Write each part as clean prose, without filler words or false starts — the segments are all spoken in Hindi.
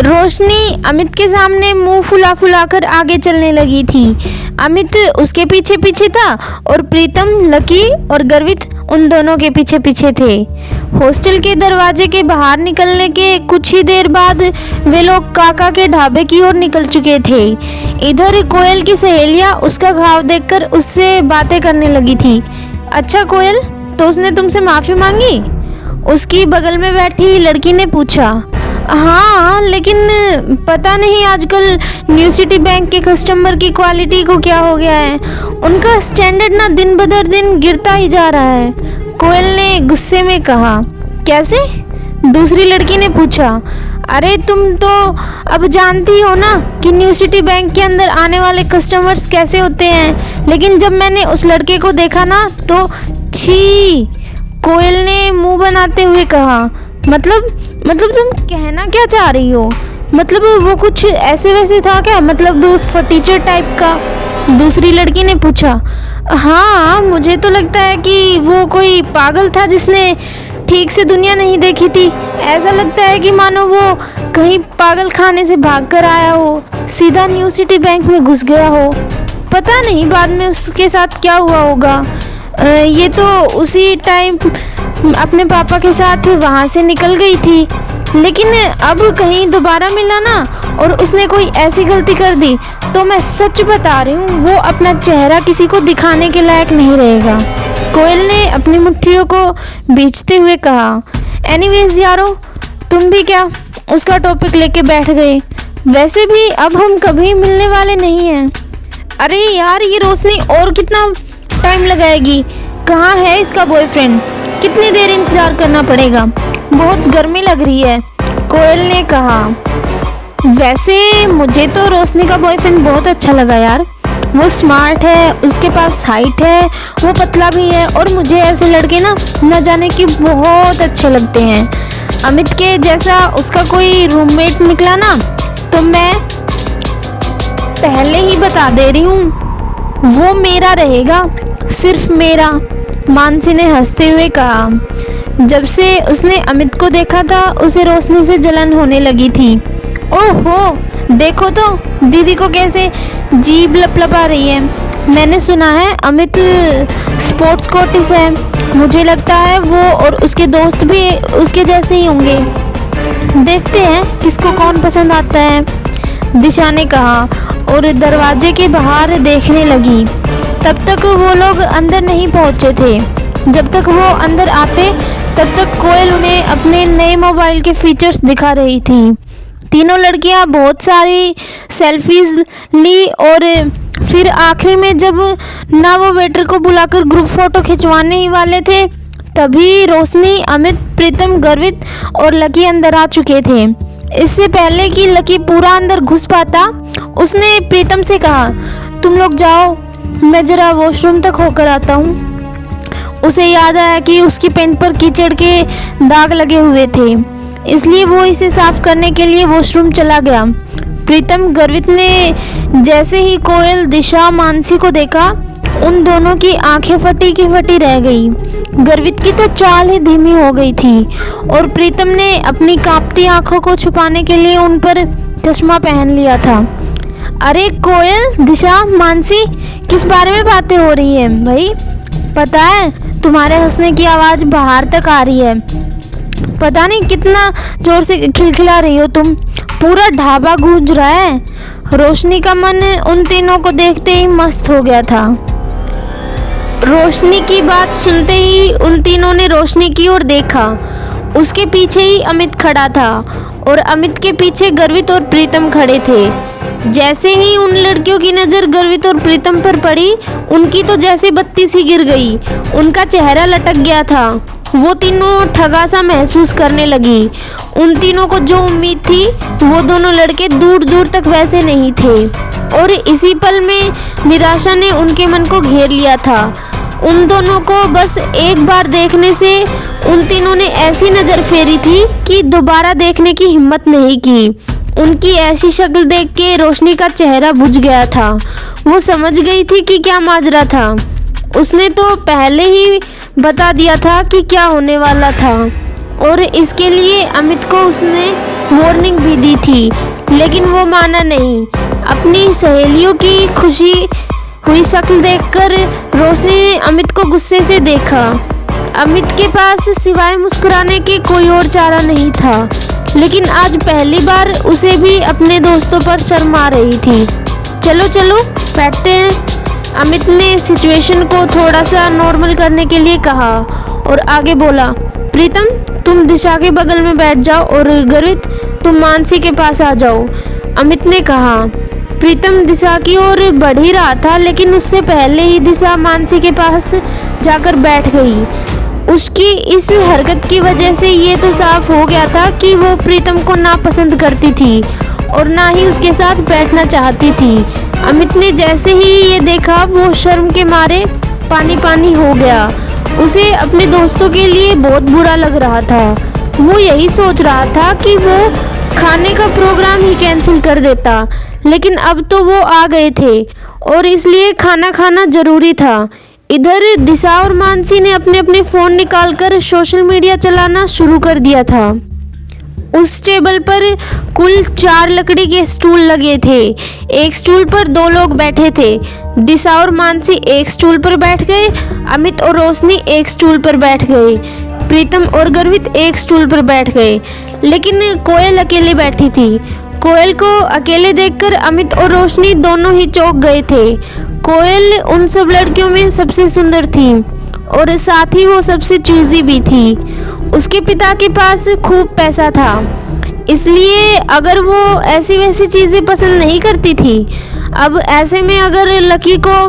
रोशनी अमित के सामने मुंह फुला फुलाकर आगे चलने लगी थी। अमित उसके पीछे पीछे था और प्रीतम, लकी और गर्वित उन दोनों के पीछे पीछे थे। हॉस्टल के दरवाजे के बाहर निकलने के कुछ ही देर बाद वे लोग काका के ढाबे की ओर निकल चुके थे। इधर कोयल की सहेलियां उसका घाव देखकर उससे बातें करने लगी थी। अच्छा कोयल, तो उसने तुमसे माफ़ी मांगी? उसकी बगल में बैठी लड़की ने पूछा। हाँ, लेकिन पता नहीं आजकल न्यू सिटी बैंक के कस्टमर की क्वालिटी को क्या हो गया है। उनका स्टैंडर्ड ना दिन बदर दिन गिरता ही जा रहा है, कोयल ने गुस्से में कहा। कैसे? दूसरी लड़की ने पूछा। अरे तुम तो अब जानती हो ना कि न्यू सिटी बैंक के अंदर आने वाले कस्टमर्स कैसे होते हैं, लेकिन जब मैंने उस लड़के को देखा ना तो छी, कोयल ने मुंह बनाते हुए कहा। मतलब तुम कहना क्या चाह रही हो? मतलब वो कुछ ऐसे वैसे था क्या? मतलब फटीचर टाइप का? दूसरी लड़की ने पूछा। हाँ, मुझे तो लगता है कि वो कोई पागल था जिसने ठीक से दुनिया नहीं देखी थी। ऐसा लगता है कि मानो वो कहीं पागल खाने से भाग कर आया हो, सीधा न्यू सिटी बैंक में घुस गया हो। पता नहीं बाद में उसके साथ क्या हुआ होगा। ये तो उसी टाइम अपने पापा के साथ वहाँ से निकल गई थी, लेकिन अब कहीं दोबारा मिला ना और उसने कोई ऐसी गलती कर दी तो मैं सच बता रही हूँ, वो अपना चेहरा किसी को दिखाने के लायक नहीं रहेगा, कोयल ने अपनी मुट्ठियों को बीचते हुए कहा। एनीवेज यारो, तुम भी क्या उसका टॉपिक लेके बैठ गए? वैसे भी अब हम कभी मिलने वाले नहीं हैं। अरे यार, ये रोशनी और कितना टाइम लगाएगी? कहाँ है इसका बॉयफ्रेंड? कितनी देर इंतजार करना पड़ेगा? बहुत गर्मी लग रही है, कोयल ने कहा। वैसे मुझे तो रोशनी का बॉयफ्रेंड बहुत अच्छा लगा यार। वो स्मार्ट है, उसके पास हाइट है, वो पतला भी है और मुझे ऐसे लड़के ना न जाने कि बहुत अच्छे लगते हैं। अमित के जैसा उसका कोई रूममेट निकला ना तो मैं पहले ही बता दे रही हूँ, वो मेरा रहेगा, सिर्फ मेरा, मानसी ने हंसते हुए कहा। जब से उसने अमित को देखा था उसे रोशनी से जलन होने लगी थी। ओहो, देखो तो दीदी को कैसे जीभ लपलपा रही है। मैंने सुना है अमित स्पोर्ट्स कोटिस है, मुझे लगता है वो और उसके दोस्त भी उसके जैसे ही होंगे। देखते हैं किसको कौन पसंद आता है, दिशा ने कहा और दरवाजे के बाहर देखने लगी। तब तक वो लोग अंदर नहीं पहुंचे थे। जब तक वो अंदर आते तब तक कोयल उन्हें अपने नए मोबाइल के फीचर्स दिखा रही थी। तीनों लड़कियां बहुत सारी सेल्फीज ली और फिर आखिरी में जब ना वो वेटर को बुलाकर ग्रुप फोटो खिंचवाने ही वाले थे तभी रोशनी, अमित, प्रीतम, गर्वित और लकी अंदर आ चुके थे। इससे पहले कि लकी पूरा अंदर घुस पाता उसने प्रीतम से कहा, तुम लोग जाओ, मैं जरा वॉशरूम तक होकर आता हूँ। उसे याद आया कि उसकी पैंट पर कीचड़ के दाग लगे हुए थे, इसलिए वो इसे साफ करने के लिए वॉशरूम चला गया। प्रीतम, गर्वित ने जैसे ही कोयल, दिशा, मानसी को देखा उन दोनों की आंखें फटी की फटी रह गई। गर्वित की तो चाल ही धीमी हो गई थी और प्रीतम ने अपनी कांपती आंखों को छुपाने के लिए उन पर चश्मा पहन लिया था। अरे कोयल, दिशा, मानसी, किस बारे में बातें हो रही है भाई? पता है तुम्हारे हंसने की आवाज़ बाहर तक आ रही है। पता नहीं कितना जोर से खिलखिला रही हो तुम, पूरा ढाबा गूंज रहा है। रोशनी का मन उन तीनों को देखते ही मस्त हो गया था। रोशनी की बात सुनते ही उन तीनों ने रोशनी की ओर देखा। उसके पीछे ही अमित खड़ा था और अमित के पीछे गर्वित और प्रीतम खड़े थे। जैसे ही उन लड़कियों की नज़र गर्वित और प्रीतम पर पड़ी, उनकी तो जैसे बत्ती सी गिर गई, उनका चेहरा लटक गया था। वो तीनों ठगा सा महसूस करने लगी। उन तीनों को जो उम्मीद थी वो दोनों लड़के दूर दूर तक वैसे नहीं थे और इसी पल में निराशा ने उनके मन को घेर लिया था। उन दोनों को बस एक बार देखने से उन तीनों ने ऐसी नज़र फेरी थी कि दोबारा देखने की हिम्मत नहीं की। उनकी ऐसी शक्ल देख के रोशनी का चेहरा बुझ गया था। वो समझ गई थी कि क्या माजरा था। उसने तो पहले ही बता दिया था कि क्या होने वाला था और इसके लिए अमित को उसने वार्निंग भी दी थी, लेकिन वो माना नहीं। अपनी सहेलियों की खुशी हुई शक्ल देखकर रोशनी ने अमित को गुस्से से देखा। अमित के पास सिवाय मुस्कुराने के कोई और चारा नहीं था, लेकिन आज पहली बार उसे भी अपने दोस्तों पर शर्म आ रही थी। चलो चलो बैठते हैं, अमित ने सिचुएशन को थोड़ा सा नॉर्मल करने के लिए कहा और आगे बोला, प्रीतम तुम दिशा के बगल में बैठ जाओ और गर्वित तुम मानसी के पास आ जाओ, अमित ने कहा। प्रीतम दिशा की ओर बढ़ ही रहा था, लेकिन उससे पहले ही दिशा मानसी के पास जाकर बैठ गई। उसकी इस हरकत की वजह से ये तो साफ हो गया था कि वो प्रीतम को नापसंद करती थी और ना ही उसके साथ बैठना चाहती थी। अमित ने जैसे ही ये देखा वो शर्म के मारे पानी पानी हो गया। उसे अपने दोस्तों के लिए बहुत बुरा लग रहा था। वो यही सोच रहा था कि वो खाने का प्रोग्राम ही कैंसिल कर देता, लेकिन अब तो वो आ गए थे और इसलिए खाना खाना जरूरी था। इधर दिशा और मानसी ने अपने अपने फ़ोन निकालकर सोशल मीडिया चलाना शुरू कर दिया था। उस टेबल पर कुल 4 लकड़ी के स्टूल लगे थे। एक स्टूल पर 2 लोग बैठे थे। दिशा और मानसी एक स्टूल पर बैठ गए, अमित और रोशनी एक स्टूल पर बैठ गए, प्रीतम और गर्वित एक स्टूल पर बैठ गए, लेकिन कोयल अकेले बैठी थी। कोयल को अकेले देखकर अमित और रोशनी दोनों ही चौंक गए थे। कोयल उन सब लड़कियों में सबसे सुंदर थी और साथ ही वो सबसे चूजी भी थी। उसके पिता के पास खूब पैसा था, इसलिए अगर वो ऐसी वैसी चीज़ें पसंद नहीं करती थी। अब ऐसे में अगर लकी को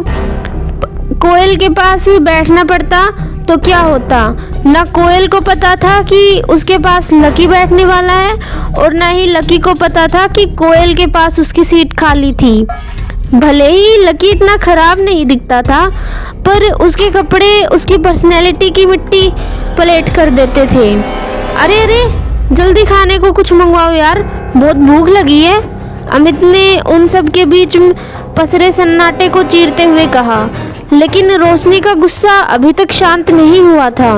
कोयल के पास बैठना पड़ता तो क्या होता। ना कोयल को पता था कि उसके पास लकी बैठने वाला है और ना ही लकी को पता था कि कोयल के पास उसकी सीट खाली थी। भले ही लकी इतना खराब नहीं दिखता था, पर उसके कपड़े उसकी पर्सनैलिटी की मिट्टी पलेट कर देते थे। अरे अरे जल्दी खाने को कुछ मंगवाओ यार, बहुत भूख लगी है, अमित ने उन सब के बीच पसरे सन्नाटे को चीरते हुए कहा। लेकिन रोशनी का गुस्सा अभी तक शांत नहीं हुआ था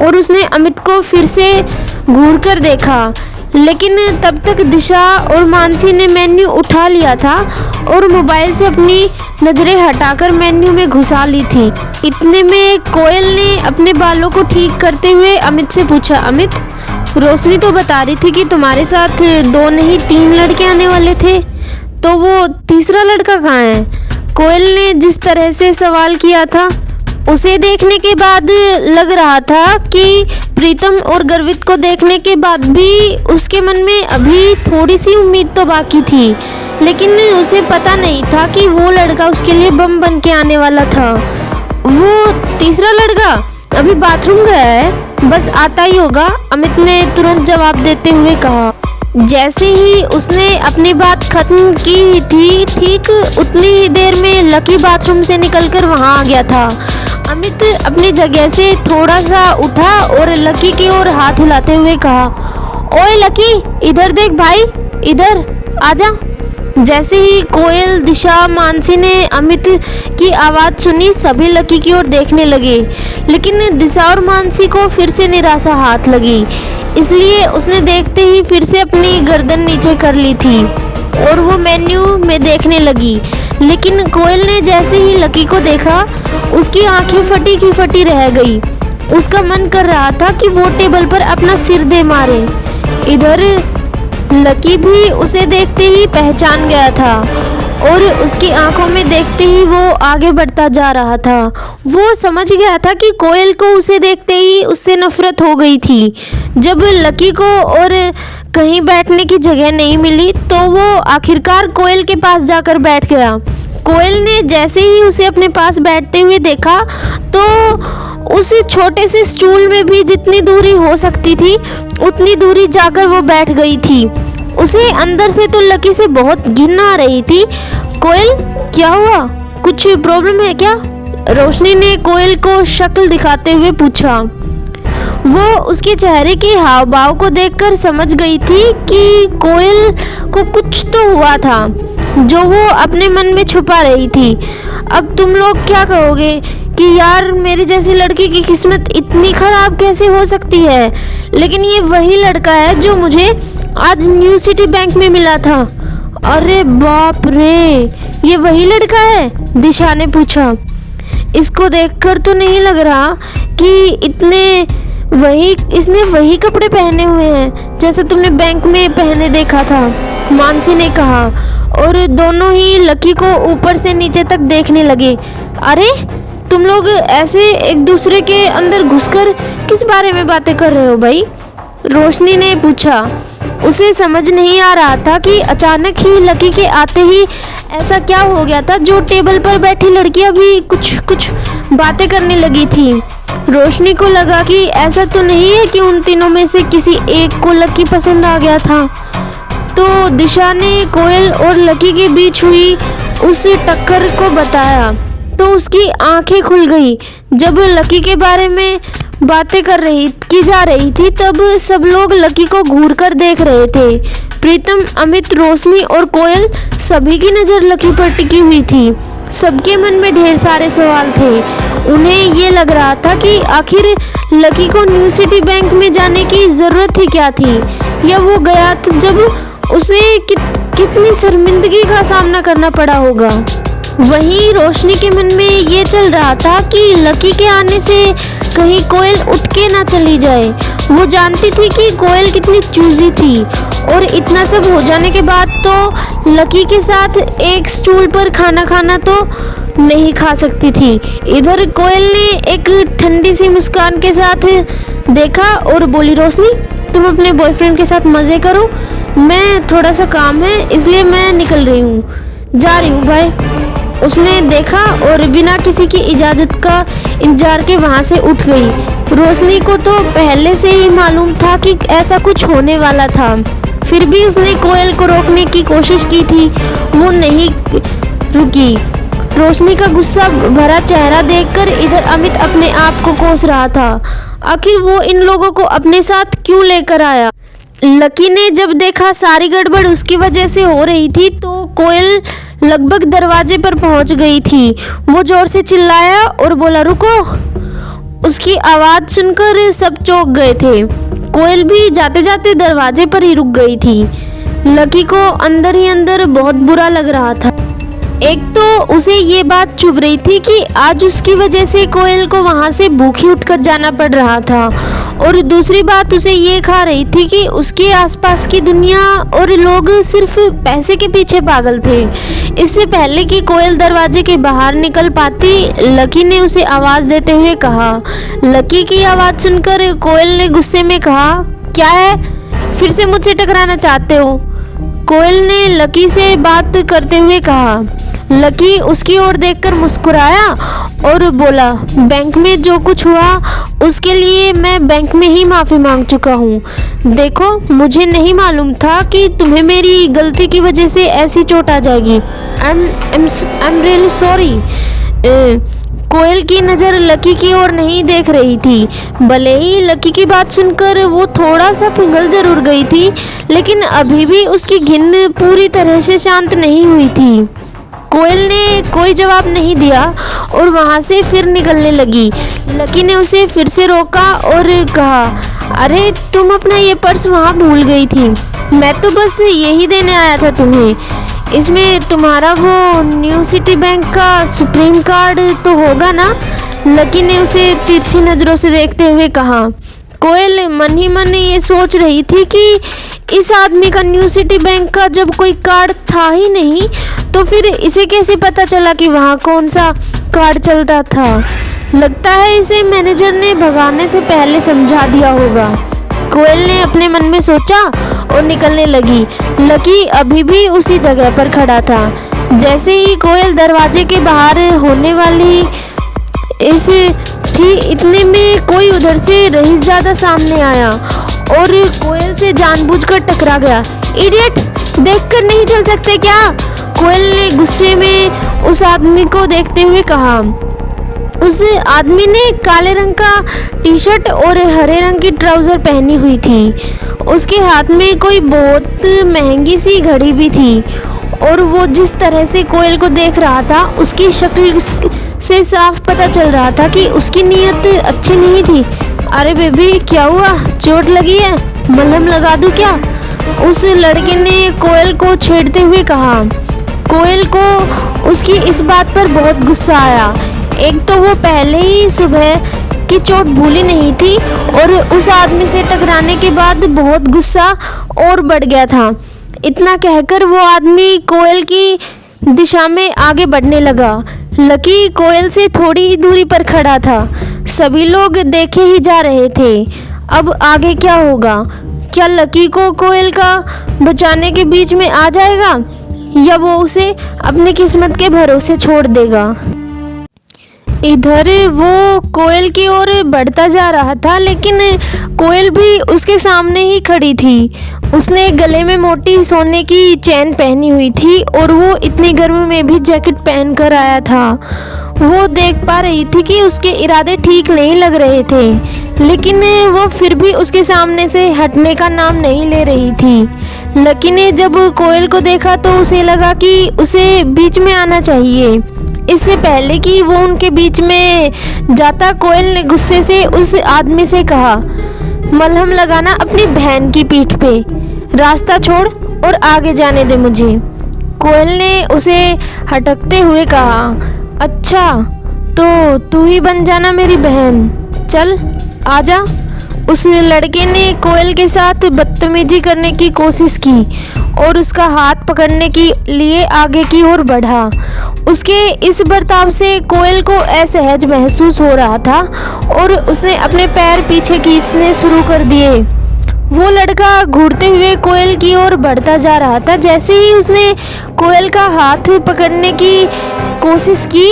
और उसने अमित को फिर से घूर कर देखा, लेकिन तब तक दिशा और मानसी ने मेन्यू उठा लिया था और मोबाइल से अपनी नज़रें हटाकर मेन्यू में घुसा ली थी। इतने में कोयल ने अपने बालों को ठीक करते हुए अमित से पूछा, अमित रोशनी तो बता रही थी कि तुम्हारे साथ 2 नहीं 3 लड़के आने वाले थे, तो वो तीसरा लड़का कहाँ है? कोयल ने जिस तरह से सवाल किया था उसे देखने के बाद लग रहा था कि प्रीतम और गर्वित को देखने के बाद भी उसके मन में अभी थोड़ी सी उम्मीद तो बाकी थी, लेकिन उसे पता नहीं था कि वो लड़का उसके लिए बम बन के आने वाला था। वो तीसरा लड़का अभी बाथरूम गया है, बस आता ही होगा, अमित ने तुरंत जवाब देते हुए कहा। जैसे ही उसने अपनी बात खत्म की थी, ठीक उतनी ही देर में लकी बाथरूम से निकलकर वहां आ गया था। अमित अपनी जगह से थोड़ा सा उठा और लकी की ओर हाथ हिलाते हुए कहा, ओए लकी इधर देख भाई, इधर आजा। जैसे ही कोयल, दिशा, मानसी ने अमित की आवाज़ सुनी, सभी लकी की ओर देखने लगे, लेकिन दिशा और मानसी को फिर से निराशा हाथ लगी, इसलिए उसने देखते ही फिर से अपनी गर्दन नीचे कर ली थी और वो मेन्यू में देखने लगी। लेकिन कोयल ने जैसे ही लकी को देखा, उसकी आंखें फटी की फटी रह गई। उसका मन कर रहा था कि वो टेबल पर अपना सिर दे मारे। इधर लकी भी उसे देखते ही पहचान गया था और उसकी आंखों में देखते ही वो आगे बढ़ता जा रहा था। वो समझ गया था कि कोयल को उसे देखते ही उससे नफरत हो गई थी। जब लकी को और कहीं बैठने की जगह नहीं मिली तो वो आखिरकार कोयल के पास जाकर बैठ गया। कोयल ने जैसे ही उसे अपने पास बैठते हुए देखा तो उस छोटे से स्टूल में भी जितनी दूरी हो सकती थी उतनी दूरी जाकर वो बैठ गई थी। उसे अंदर से तो लकी से बहुत घिन आ रही थी। कोयल क्या हुआ, कुछ प्रॉब्लम है क्या? रोशनी ने कोयल को शक्ल दिखाते हुए पूछा। वो उसके चेहरे के हाव भाव को देखकर समझ गई थी कि कोयल को कुछ तो हुआ था जो वो अपने मन में छुपा रही थी। अब तुम लोग क्या कहोगे कि यार मेरी जैसी लड़की की किस्मत इतनी खराब कैसे हो सकती है, लेकिन ये वही लड़का है जो मुझे आज न्यू सिटी बैंक में मिला था। अरे बाप रे, ये वही लड़का है? दिशा ने पूछा। इसको देखकर तो नहीं लग रहा कि इसने वही कपड़े पहने हुए हैं जैसे तुमने बैंक में पहने देखा था, मानसी ने कहा। और दोनों ही लकी को ऊपर से नीचे तक देखने लगे। अरे तुम लोग ऐसे एक दूसरे के अंदर घुसकर किस बारे में बातें कर रहे हो भाई? रोशनी ने पूछा। उसे समझ नहीं आ रहा था कि अचानक ही लकी के आते ही ऐसा क्या हो गया था जो टेबल पर बैठी लड़कियां भी कुछ बातें करने लगी थी। रोशनी को लगा कि ऐसा तो नहीं है कि उन तीनों में से किसी एक को लकी पसंद आ गया था। तो दिशा ने कोयल और लकी के बीच हुई उस टक्कर को बताया तो उसकी आंखें खुल गई। जब लकी के बारे में बातें की जा रही थी तब सब लोग लकी को घूर कर देख रहे थे। प्रीतम, अमित, रोशनी और कोयल सभी की नज़र लकी पर टिकी हुई थी। सबके मन में ढेर सारे सवाल थे। उन्हें ये लग रहा था कि आखिर लकी को न्यू सिटी बैंक में जाने की ज़रूरत ही क्या थी, या वो गया तो जब उसे कितनी शर्मिंदगी का सामना करना पड़ा होगा। वहीं रोशनी के मन में ये चल रहा था कि लकी के आने से कहीं कोयल उठ के ना चली जाए। वो जानती थी कि कोयल कितनी चूजी थी और इतना सब हो जाने के बाद तो लकी के साथ एक स्टूल पर खाना खाना तो नहीं खा सकती थी। इधर कोयल ने एक ठंडी सी मुस्कान के साथ देखा और बोली, रोशनी तुम अपने बॉयफ्रेंड के साथ मज़े करो, मैं थोड़ा सा काम है इसलिए मैं निकल रही हूँ, जा रही हूँ भाई। उसने देखा और बिना किसी की इजाज़त का इंतजार के वहाँ से उठ गई। रोशनी को तो पहले से ही मालूम था कि ऐसा कुछ होने वाला था, फिर भी उसने कोयल को रोकने की कोशिश की थी, वो नहीं रुकी। रोशनी का गुस्सा भरा चेहरा देखकर इधर अमित अपने आप को कोस रहा था। आखिर वो इन लोगों को अपने साथ क्यों लेकर आया? लकी ने जब देखा सारी गड़बड़ उसकी वजह से हो रही थी तो कोयल लगभग दरवाजे पर पहुंच गई थी। वो जोर से चिल्लाया और बोला, रुको। उसकी आवाज़ सुनकर सब चौंक गए थे। कोयल भी जाते जाते दरवाजे पर ही रुक गई थी। लकी को अंदर ही अंदर बहुत बुरा लग रहा था। एक तो उसे ये बात चुभ रही थी कि आज उसकी वजह से कोयल को वहाँ से भूखी उठकर जाना पड़ रहा था, और दूसरी बात उसे ये खा रही थी कि उसके आसपास की दुनिया और लोग सिर्फ पैसे के पीछे पागल थे। इससे पहले कि कोयल दरवाजे के बाहर निकल पाती, लकी ने उसे आवाज़ देते हुए कहा। लकी की आवाज़ सुनकर कोयल ने गुस्से में कहा, क्या है, फिर से मुझसे टकराना चाहते हो? कोयल ने लकी से बात करते हुए कहा। लकी उसकी ओर देखकर मुस्कुराया और बोला, बैंक में जो कुछ हुआ उसके लिए मैं बैंक में ही माफ़ी मांग चुका हूँ। देखो, मुझे नहीं मालूम था कि तुम्हें मेरी गलती की वजह से ऐसी चोट आ जाएगी। I am really sorry. कोयल की नज़र लकी की ओर नहीं देख रही थी। भले ही लकी की बात सुनकर वो थोड़ा सा पिघल जरूर गई थी, लेकिन अभी भी उसकी घिन पूरी तरह से शांत नहीं हुई थी। कोयल ने कोई जवाब नहीं दिया और वहाँ से फिर निकलने लगी। लकी ने उसे फिर से रोका और कहा, अरे तुम अपना ये पर्स वहाँ भूल गई थी। मैं तो बस यही देने आया था तुम्हें। इसमें तुम्हारा वो न्यू सिटी बैंक का सुप्रीम कार्ड तो होगा ना? लकी ने उसे तिरछी नज़रों से देखते हुए कहा। कोयल मन ही मन ये सोच रही थी कि इस आदमी का न्यू सिटी बैंक का जब कोई कार्ड था ही नहीं तो फिर इसे कैसे पता चला कि वहाँ कौन सा कार्ड चलता था। लगता है इसे मैनेजर ने भगाने से पहले समझा दिया होगा। कोयल ने अपने मन में सोचा और निकलने लगी। लकी अभी भी उसी जगह पर खड़ा था। जैसे ही कोयल दरवाजे के बाहर होने वाली इस थी, इतने में कोई उधर से रईसजादा सामने आया और कोयल से जानबूझकर टकरा गया। इडियट, देखकर नहीं चल सकते क्या? कोयल ने गुस्से में उस आदमी को देखते हुए कहा। उस आदमी ने काले रंग का टी शर्ट और हरे रंग की ट्राउज़र पहनी हुई थी। उसके हाथ में कोई बहुत महंगी सी घड़ी भी थी और वो जिस तरह से कोयल को देख रहा था उसकी शक्ल से साफ पता चल रहा था कि उसकी नीयत अच्छी नहीं थी। अरे बेबी, क्या हुआ? चोट लगी है? मलहम लगा दूं क्या? उस लड़के ने कोयल को छेड़ते हुए कहा। कोयल को उसकी इस बात पर बहुत गुस्सा आया। एक तो वो पहले ही सुबह की चोट भूली नहीं थी और उस आदमी से टकराने के बाद बहुत गुस्सा और बढ़ गया था। इतना कहकर वो आदमी कोयल की दिशा में आगे बढ़ने लगा। लकी कोयल से थोड़ी ही दूरी पर खड़ा था। सभी लोग देखे ही जा रहे थे। अब आगे क्या होगा? क्या लकी को कोयल का बचाने के बीच में आ जाएगा या वो उसे अपनी किस्मत के भरोसे छोड़ देगा? इधर वो कोयल की ओर बढ़ता जा रहा था, लेकिन कोयल भी उसके सामने ही खड़ी थी। उसने गले में मोटी सोने की चेन पहनी हुई थी और वो इतनी गर्मी में भी जैकेट पहन कर आया था। वो देख पा रही थी कि उसके इरादे ठीक नहीं लग रहे थे, लेकिन वो फिर भी उसके सामने से हटने का नाम नहीं ले रही थी। लकी ने जब कोयल को देखा तो उसे लगा कि उसे बीच में आना चाहिए। इससे पहले कि वो उनके बीच में जाता, कोयल ने गुस्से से उस आदमी से कहा, मलहम लगाना अपनी बहन की पीठ पे, रास्ता छोड़ और आगे जाने दे मुझे। कोयल ने उसे हटकते हुए कहा, अच्छा तो तू ही बन जाना मेरी बहन, चल आजा। उस लड़के ने कोयल के साथ बदतमीजी करने की कोशिश की और उसका हाथ पकड़ने के लिए आगे की ओर बढ़ा। उसके इस बर्ताव से कोयल को असहज महसूस हो रहा था और उसने अपने पैर पीछे खींचने शुरू कर दिए। वो लड़का घूरते हुए कोयल की ओर बढ़ता जा रहा था। जैसे ही उसने कोयल का हाथ पकड़ने की कोशिश की,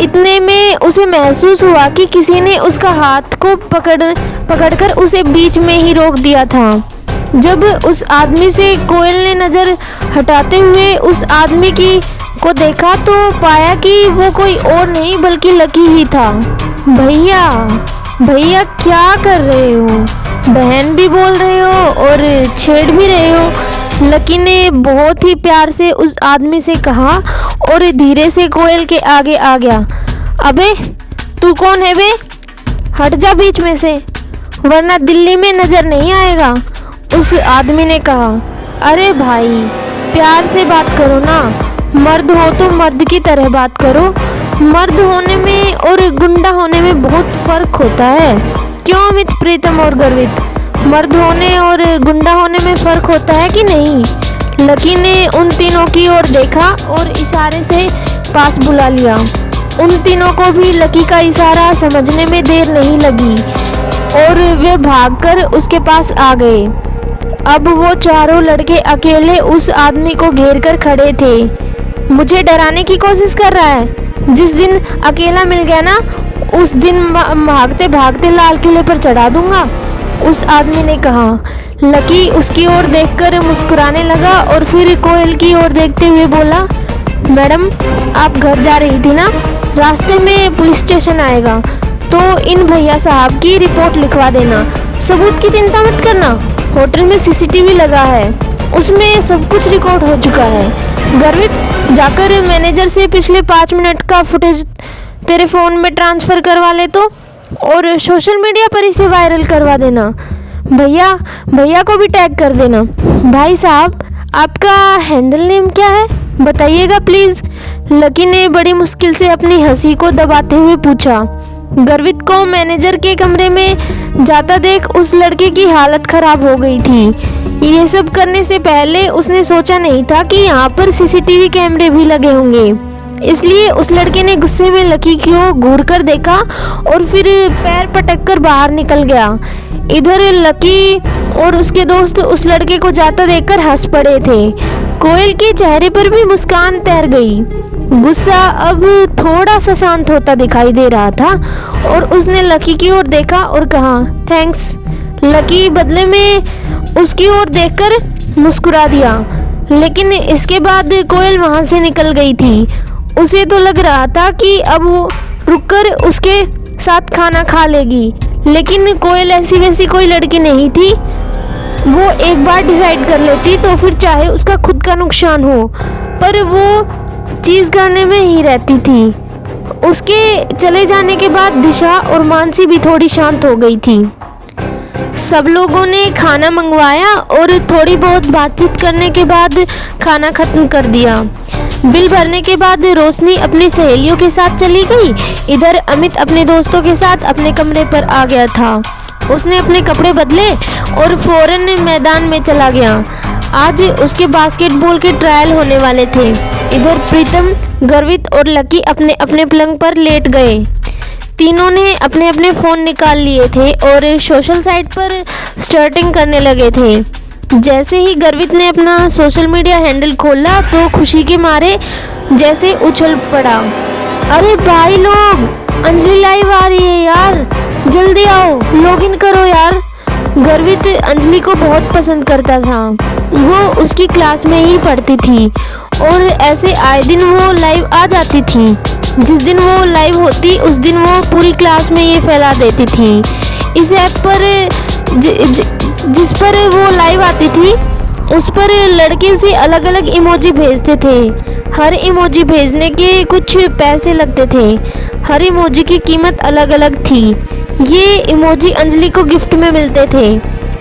इतने में उसे महसूस हुआ कि किसी ने उसका हाथ को पकड़कर उसे बीच में ही रोक दिया था। जब उस आदमी से कोयल ने नज़र हटाते हुए उस आदमी को देखा तो पाया कि वो कोई और नहीं बल्कि लकी ही था। भैया भैया क्या कर रहे हो? बहन भी बोल रहे हो और छेड़ भी रहे हो। लकी ने बहुत ही प्यार से उस आदमी से कहा और धीरे से कोयल के आगे आ गया। अबे तू कौन है बे? हट जा बीच में से, वरना दिल्ली में नज़र नहीं आएगा, उस आदमी ने कहा। अरे भाई प्यार से बात करो ना, मर्द हो तो मर्द की तरह बात करो। मर्द होने में और गुंडा होने में बहुत फ़र्क होता है। क्यों अमित, प्रीतम और गर्वित, मर्द होने और गुंडा होने में फ़र्क होता है कि नहीं? लकी ने उन तीनों की ओर देखा और इशारे से पास बुला लिया। उन तीनों को भी लकी का इशारा समझने में देर नहीं लगी और वे भागकर उसके पास आ गए। अब वो चारों लड़के अकेले उस आदमी को घेर कर खड़े थे। मुझे डराने की कोशिश कर रहा है? जिस दिन अकेला मिल गया ना, उस दिन भागते भागते लाल किले पर चढ़ा दूंगा, उस आदमी ने कहा। लकी उसकी ओर देखकर मुस्कुराने लगा और फिर कोयल की ओर देखते हुए बोला, मैडम आप घर जा रही थी ना, रास्ते में पुलिस स्टेशन आएगा तो इन भैया साहब की रिपोर्ट लिखवा देना। सबूत की चिंता मत करना, होटल में सीसीटीवी लगा है, उसमें सब कुछ रिकॉर्ड हो चुका है। गर्वित, जाकर मैनेजर से पिछले 5 मिनट का फुटेज तेरे फ़ोन में ट्रांसफ़र करवा ले तो, और सोशल मीडिया पर इसे वायरल करवा देना। भैया को भी टैग कर देना। भाई साहब आपका हैंडल नेम क्या है, बताइएगा प्लीज़। लकी ने बड़ी मुश्किल से अपनी हंसी को दबाते हुए पूछा। गर्वित को मैनेजर के कमरे में जाता देख उस लड़के की हालत खराब हो गई थी। ये सब करने से पहले उसने सोचा नहीं था कि यहाँ पर सीसीटीवी कैमरे भी लगे होंगे, इसलिए उस लड़के ने गुस्से में लकी को घूर कर देखा और फिर पैर पटक कर बाहर निकल गया। इधर लकी और उसके दोस्त उस लड़के को जाता देखकर हंस पड़े थे। कोयल के चेहरे पर भी मुस्कान तैर गई। गुस्सा अब थोड़ा सा शांत होता दिखाई दे रहा था और उसने लकी की ओर देखा और कहा, थैंक्स। लकी बदले में उसकी ओर देखकर मुस्कुरा दिया, लेकिन इसके बाद कोयल वहां से निकल गई थी। उसे तो लग रहा था कि अब वो रुककर उसके साथ खाना खा लेगी, लेकिन कोयल ऐसी वैसी कोई लड़की नहीं थी। वो एक बार डिसाइड कर लेती तो फिर चाहे उसका खुद का नुकसान हो, पर वो चीज़ करने में ही रहती थी। उसके चले जाने के बाद दिशा और मानसी भी थोड़ी शांत हो गई थी। सब लोगों ने खाना मंगवाया और थोड़ी बहुत बातचीत करने के बाद खाना खत्म कर दिया। बिल भरने के बाद रोशनी अपनी सहेलियों के साथ चली गई। इधर अमित अपने दोस्तों के साथ अपने कमरे पर आ गया था। उसने अपने कपड़े बदले और फौरन मैदान में चला गया। आज उसके बास्केटबॉल के ट्रायल होने वाले थे। इधर प्रीतम, गर्वित और लकी अपने अपने पलंग पर लेट गए। तीनों ने अपने अपने फ़ोन निकाल लिए थे और सोशल साइट पर स्टार्टिंग करने लगे थे। जैसे ही गर्वित ने अपना सोशल मीडिया हैंडल खोला तो खुशी के मारे जैसे उछल पड़ा। अरे भाई लोग, अंजलि लाइव आ रही है यार, जल्दी आओ, लॉगिन करो यार। गर्वित अंजलि को बहुत पसंद करता था। वो उसकी क्लास में ही पढ़ती थी और ऐसे आए दिन वो लाइव आ जाती थी। जिस दिन वो लाइव होती उस दिन वो पूरी क्लास में ये फैला देती थी। इस ऐप पर जिस पर वो लाइव आती थी उस पर लड़के उसे अलग अलग इमोजी भेजते थे। हर इमोजी भेजने के कुछ पैसे लगते थे। हर इमोजी की कीमत अलग अलग थी। ये इमोजी अंजलि को गिफ्ट में मिलते थे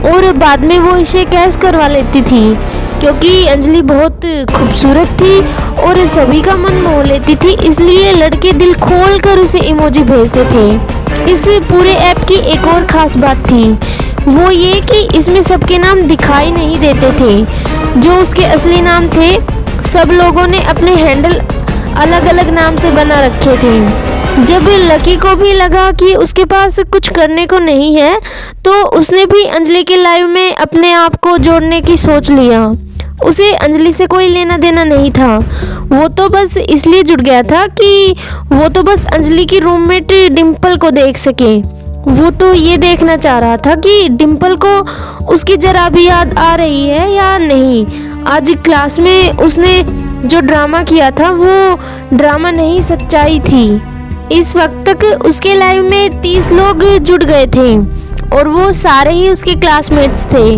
और बाद में वो इसे कैश करवा लेती थी, क्योंकि अंजलि बहुत खूबसूरत थी और सभी का मन मोह लेती थी। इसलिए लड़के दिल खोल कर उसे इमोजी भेजते थे। इस पूरे ऐप की एक और ख़ास बात थी, वो ये कि इसमें सबके नाम दिखाई नहीं देते थे। जो उसके असली नाम थे, सब लोगों ने अपने हैंडल अलग अलग नाम से बना रखे थे। जब लकी को भी लगा कि उसके पास कुछ करने को नहीं है तो उसने भी अंजलि के लाइव में अपने आप को जोड़ने की सोच लिया। उसे अंजलि से कोई लेना देना नहीं था। वो तो बस इसलिए जुड़ गया था कि वो तो बस अंजलि की रूममेट डिम्पल को देख सके। वो तो ये देखना चाह रहा था कि डिम्पल को उसकी जरा भी याद आ रही है या नहीं। आज क्लास में उसने जो ड्रामा किया था वो ड्रामा नहीं, सच्चाई थी। इस वक्त तक उसके लाइव में 30 लोग जुड़ गए थे और वो सारे ही उसके क्लासमेट्स थे।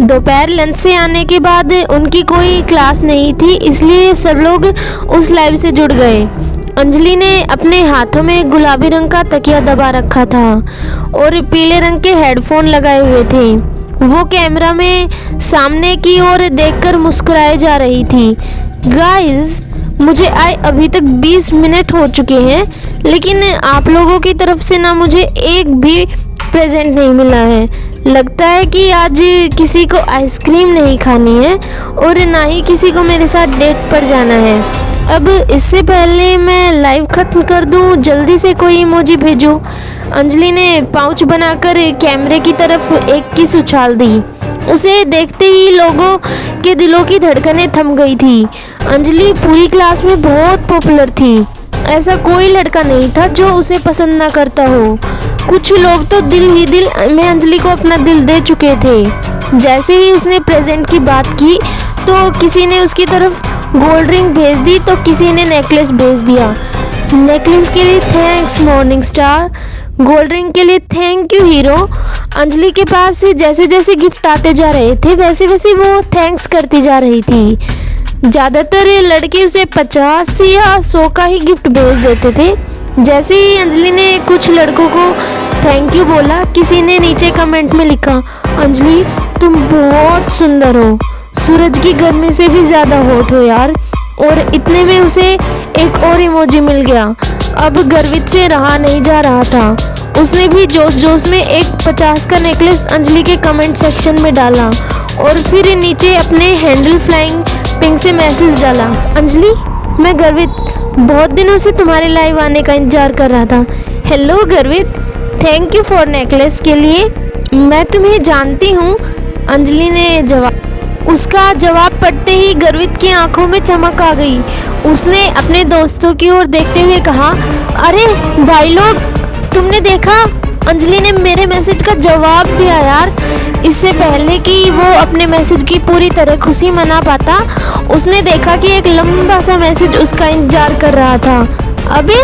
दोपहर लंच से आने के बाद उनकी कोई क्लास नहीं थी, इसलिए सब लोग उस लाइव से जुड़ गए। अंजलि ने अपने हाथों में गुलाबी रंग का तकिया दबा रखा था और पीले रंग के हेडफोन लगाए हुए थे। वो कैमरा में सामने की ओर देखकर मुस्कुराए जा रही थी। गाइस, मुझे आए अभी तक 20 मिनट हो चुके हैं, लेकिन आप लोगों की तरफ से ना मुझे एक भी प्रेजेंट नहीं मिला है। लगता है कि आज किसी को आइसक्रीम नहीं खानी है और ना ही किसी को मेरे साथ डेट पर जाना है। अब इससे पहले मैं लाइव ख़त्म कर दूं, जल्दी से कोई इमोजी भेजो। अंजलि ने पाउच बनाकर कैमरे की तरफ एक किस उछाल दी। उसे देखते ही लोगों के दिलों की धड़कनें थम गई थी। अंजलि पूरी क्लास में बहुत पॉपुलर थी। ऐसा कोई लड़का नहीं था जो उसे पसंद ना करता हो। कुछ लोग तो दिल ही दिल में अंजलि को अपना दिल दे चुके थे। जैसे ही उसने प्रेजेंट की बात की तो किसी ने उसकी तरफ गोल्ड रिंग भेज दी तो किसी ने नेकलेस भेज दिया। नेकलेस के लिए thanks morning star, gold ring के लिए थैंक यू हीरो। अंजलि के पास जैसे जैसे गिफ्ट आते जा रहे थे वैसे वैसे वो थैंक्स करती जा रही थी। ज़्यादातर लड़के उसे 50 या 100 का ही गिफ्ट भेज देते थे। जैसे ही अंजलि ने कुछ लड़कों को थैंक यू बोला, किसी ने नीचे कमेंट में लिखा, अंजलि तुम बहुत सुंदर हो, सूरज की गर्मी से भी ज़्यादा हॉट हो यार। और इतने में उसे एक और इमोजी मिल गया। अब गर्वित से रहा नहीं जा रहा था। उसने भी जोश जोश में एक 50 का नेकलेस अंजलि के कमेंट सेक्शन में डाला और फिर नीचे अपने हैंडल फ्लाइंग पिंक से मैसेज डाला, अंजलि मैं गर्वित बहुत दिनों से तुम्हारे लाइव आने का इंतजार कर रहा था। हेलो गर्वित, थैंक यू फॉर नेकलेस के लिए, मैं तुम्हें जानती हूँ। अंजलि ने उसका जवाब पढ़ते ही गर्वित की आंखों में चमक आ गई। उसने अपने दोस्तों की ओर देखते हुए कहा, अरे भाई लोग, तुमने देखा, अंजलि ने मेरे मैसेज का जवाब दिया यार। इससे पहले कि वो अपने मैसेज की पूरी तरह खुशी मना पाता, उसने देखा कि एक लंबा सा मैसेज उसका इंतजार कर रहा था। अबे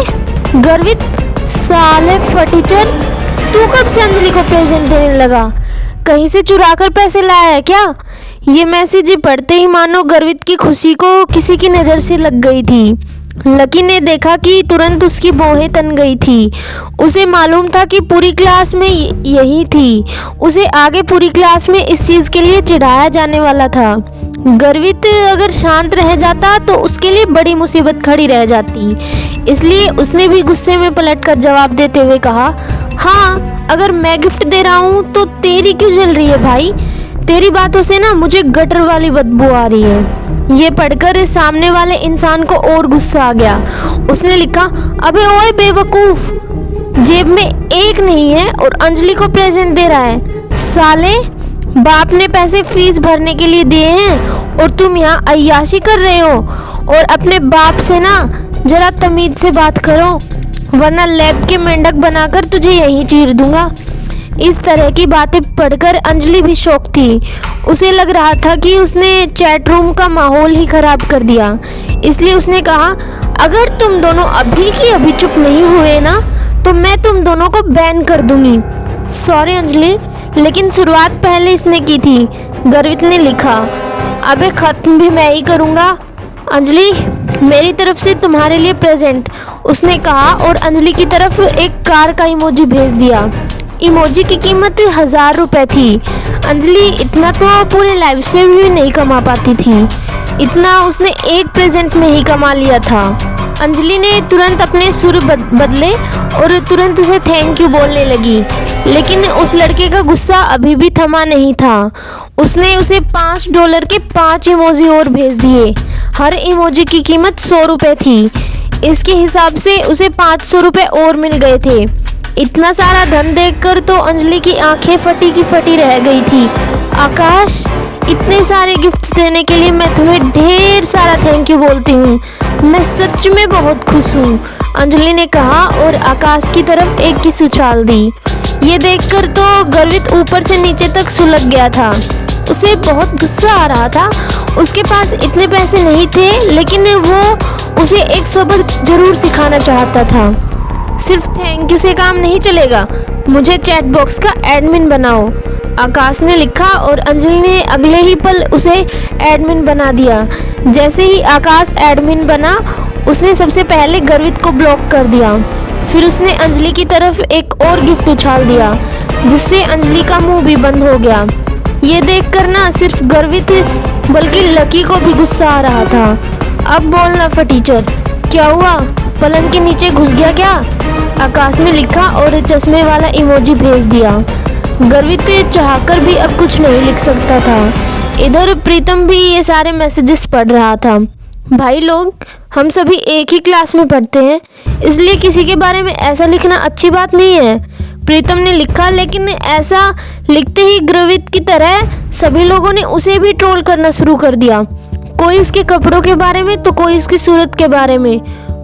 गर्वित साले फटीचर, तू कब से अंजलि को प्रेजेंट देने लगा? कहीं से चुरा कर पैसे लाया है क्या? ये मैसेज पढ़ते ही मानो गर्वित की खुशी को किसी की नज़र से लग गई थी। लकी ने देखा कि तुरंत उसकी भौहें तन गई थी। उसे मालूम था कि पूरी क्लास में यही थी। उसे आगे पूरी क्लास में इस चीज़ के लिए चिढ़ाया जाने वाला था। गर्वित अगर शांत रह जाता तो उसके लिए बड़ी मुसीबत खड़ी रह जाती। इसलिए उसने भी गुस्से में पलटकर जवाब देते हुए कहा, हाँ, अगर मैं गिफ्ट दे रहा हूँ तो तेरी क्यों जल रही है भाई? तेरी बातों से ना मुझे गटर वाली बदबू आ रही है। ये पढ़कर सामने वाले इंसान को और गुस्सा आ गया। उसने लिखा, अबे ओए बेवकूफ, जेब में एक नहीं है और अंजलि को प्रेजेंट दे रहा है। साले, बाप ने पैसे फीस भरने के लिए दिए हैं और तुम यहाँ अय्याशी कर रहे हो। और अपने बाप से ना जरा तमीज से बात करो, वरना लैब के मेंढक बनाकर तुझे यहीं चीर दूंगा। इस तरह की बातें पढ़कर अंजलि भी शॉक थी। उसे लग रहा था कि उसने चैट रूम का माहौल ही खराब कर दिया। इसलिए उसने कहा, अगर तुम दोनों अभी की अभी चुप नहीं हुए ना तो मैं तुम दोनों को बैन कर दूंगी। सॉरी अंजलि, लेकिन शुरुआत पहले इसने की थी, गर्वित ने लिखा। अबे खत्म भी मैं ही करूँगा। अंजलि, मेरी तरफ से तुम्हारे लिए प्रेजेंट, उसने कहा और अंजलि की तरफ एक कार का इमोजी भेज दिया। इमोजी की कीमत 1000 रुपये थी। अंजलि इतना तो पूरे लाइफ से भी नहीं कमा पाती थी। इतना उसने एक प्रेजेंट में ही कमा लिया था। अंजलि ने तुरंत अपने सुर बदले और तुरंत उसे थैंक यू बोलने लगी। लेकिन उस लड़के का गुस्सा अभी भी थमा नहीं था। उसने उसे $5 के 5 इमोजी और भेज दिए। हर इमोजी की कीमत 100 रुपये थी। इसके हिसाब से उसे 500 रुपये और मिल गए थे। इतना सारा धन देखकर तो अंजलि की आंखें फटी की फटी रह गई थी। आकाश, इतने सारे गिफ्ट्स देने के लिए मैं तुम्हें ढेर सारा थैंक यू बोलती हूँ। मैं सच में बहुत खुश हूँ, अंजलि ने कहा और आकाश की तरफ एक किस उछाल दी। ये देखकर तो गर्वित ऊपर से नीचे तक सुलग गया था। उसे बहुत गुस्सा आ रहा था। उसके पास इतने पैसे नहीं थे, लेकिन वो उसे एक सबक जरूर सिखाना चाहता था। सिर्फ थैंक यू से काम नहीं चलेगा, मुझे चैट बॉक्स का एडमिन बनाओ, आकाश ने लिखा और अंजलि ने अगले ही पल उसे एडमिन बना दिया। जैसे ही आकाश एडमिन बना, उसने सबसे पहले गर्वित को ब्लॉक कर दिया। फिर उसने अंजलि की तरफ एक और गिफ्ट उछाल दिया, जिससे अंजलि का मुंह भी बंद हो गया। ये देखकर ना सिर्फ गर्वित बल्कि लकी को भी गुस्सा आ रहा था। अब बोलना फटीचर, क्या हुआ? पलंग के नीचे घुस गया क्या? आकाश ने लिखा और चश्मे वाला इमोजी भेज दिया। गर्वित चाहकर भी अब कुछ नहीं लिख सकता था। इधर प्रीतम भी ये सारे मैसेजेस पढ़ रहा था। भाई लोग, हम सभी एक ही क्लास में पढ़ते हैं, इसलिए किसी के बारे में ऐसा लिखना अच्छी बात नहीं है, प्रीतम ने लिखा। लेकिन ऐसा लिखते ही गर्वित की तरह सभी लोगों ने उसे भी ट्रोल करना शुरू कर दिया। कोई उसके कपड़ों के बारे में तो कोई उसकी सूरत के बारे में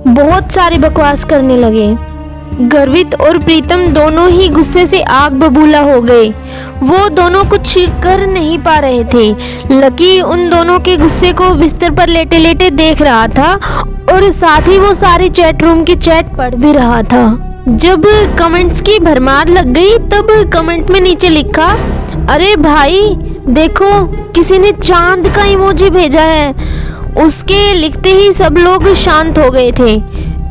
बहुत सारी बकवास करने लगे। गर्वित और प्रीतम दोनों ही गुस्से से आग बबूला हो गए। वो दोनों कुछ कर नहीं पा रहे थे। लकी उन दोनों के गुस्से को बिस्तर पर लेटे लेटे देख रहा था और साथ ही वो सारी चैट रूम की चैट पढ़ भी रहा था। जब कमेंट्स की भरमार लग गई तब कमेंट में नीचे लिखा, अरे भाई देखो, किसी ने चांद का इमोजी भेजा है। उसके लिखते ही सब लोग शांत हो गए थे।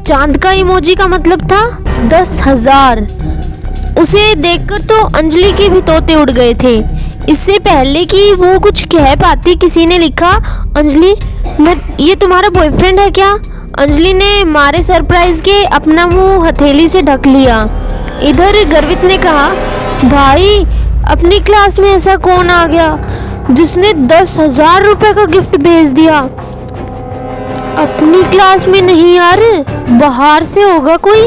चांद का इमोजी का मतलब था 10,000। उसे देखकर तो अंजलि के भी तोते उड़ गए थे। इससे पहले कि वो कुछ कह पाती, किसी ने लिखा, अंजलि, ये तुम्हारा बॉयफ्रेंड है क्या? अंजलि ने मारे सरप्राइज के अपना मुंह हथेली से ढक लिया। इधर गर्वित ने कहा, भाई अपनी क्लास में ऐसा कौन आ गया जिसने 10,000 रुपए का गिफ्ट भेज दिया? अपनी क्लास में नहीं यार, बाहर से होगा कोई।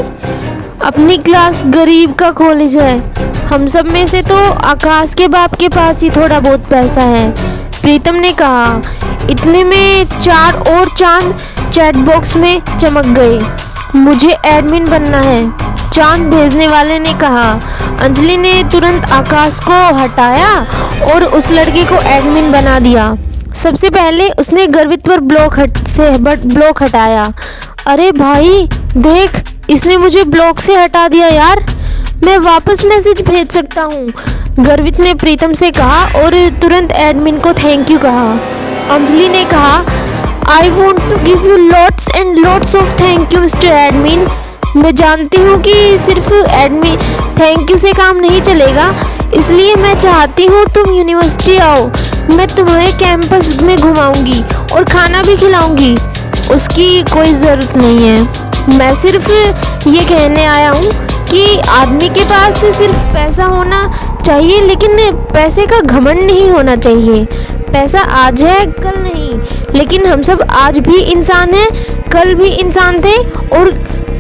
अपनी क्लास गरीब का कॉलेज है। हम सब में से तो आकाश के बाप के पास ही थोड़ा बहुत पैसा है, प्रीतम ने कहा। इतने में 4 और चांद चैट बॉक्स में चमक गए। मुझे एडमिन बनना है, चांद भेजने वाले ने कहा। अंजलि ने तुरंत आकाश को हटाया और उस लड़के को एडमिन बना दिया। सबसे पहले उसने गर्वित पर ब्लॉक हटाया। अरे भाई देख, इसने मुझे ब्लॉक से हटा दिया यार, मैं वापस मैसेज भेज सकता हूँ, गर्वित ने प्रीतम से कहा और तुरंत एडमिन को थैंक यू कहा। अंजलि ने कहा, I want to give you lots and lots of thank you mister admin. मैं जानती हूँ कि सिर्फ एडमिन थैंक यू से काम नहीं चलेगा, इसलिए मैं चाहती हूँ तुम यूनिवर्सिटी आओ। मैं तुम्हें कैंपस में घुमाऊंगी और खाना भी खिलाऊंगी। उसकी कोई ज़रूरत नहीं है। मैं सिर्फ ये कहने आया हूँ कि आदमी के पास सिर्फ पैसा होना चाहिए, लेकिन पैसे का घमंड नहीं होना चाहिए। पैसा आज है कल नहीं, लेकिन हम सब आज भी इंसान हैं, कल भी इंसान थे और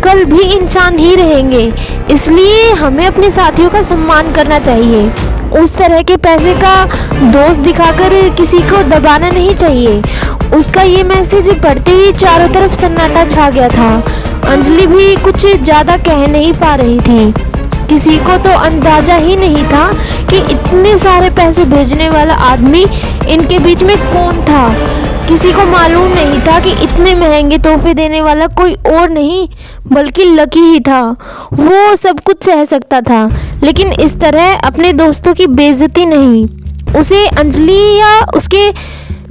कल भी इंसान ही रहेंगे। इसलिए हमें अपने साथियों का सम्मान करना चाहिए। उस तरह के पैसे का दोस्त दिखाकर किसी को दबाना नहीं चाहिए। उसका ये मैसेज पढ़ते ही चारों तरफ सन्नाटा छा गया था। अंजलि भी कुछ ज़्यादा कह नहीं पा रही थी। किसी को तो अंदाज़ा ही नहीं था कि इतने सारे पैसे भेजने वाला आदमी इनके बीच में कौन था। किसी को मालूम नहीं था कि इतने महंगे तोहफे देने वाला कोई और नहीं बल्कि लकी ही था। वो सब कुछ सह सकता था, लेकिन इस तरह अपने दोस्तों की बेइज्जती नहीं। उसे अंजलि या उसके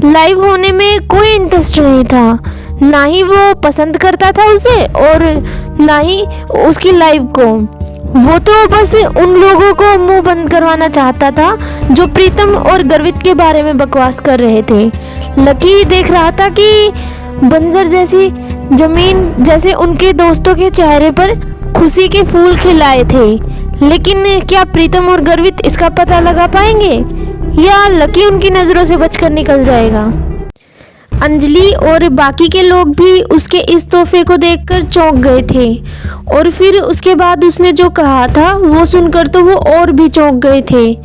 लाइव होने में कोई इंटरेस्ट नहीं था। ना ही वो पसंद करता था उसे और ना ही उसकी लाइव को। वो तो बस उन लोगों को मुंह बंद करवाना चाहता था जो प्रीतम और गर्वित के बारे में बकवास कर रहे थे। लकी देख रहा था कि बंजर जैसी जमीन जैसे उनके दोस्तों के चेहरे पर खुशी के फूल खिलाए थे, लेकिन क्या प्रीतम और गर्वित इसका पता लगा पाएंगे या लकी उनकी नज़रों से बचकर निकल जाएगा। अंजलि और बाकी के लोग भी उसके इस तोहफे को देखकर चौंक गए थे और फिर उसके बाद उसने जो कहा था वो सुनकर तो वो और भी चौंक गए थे।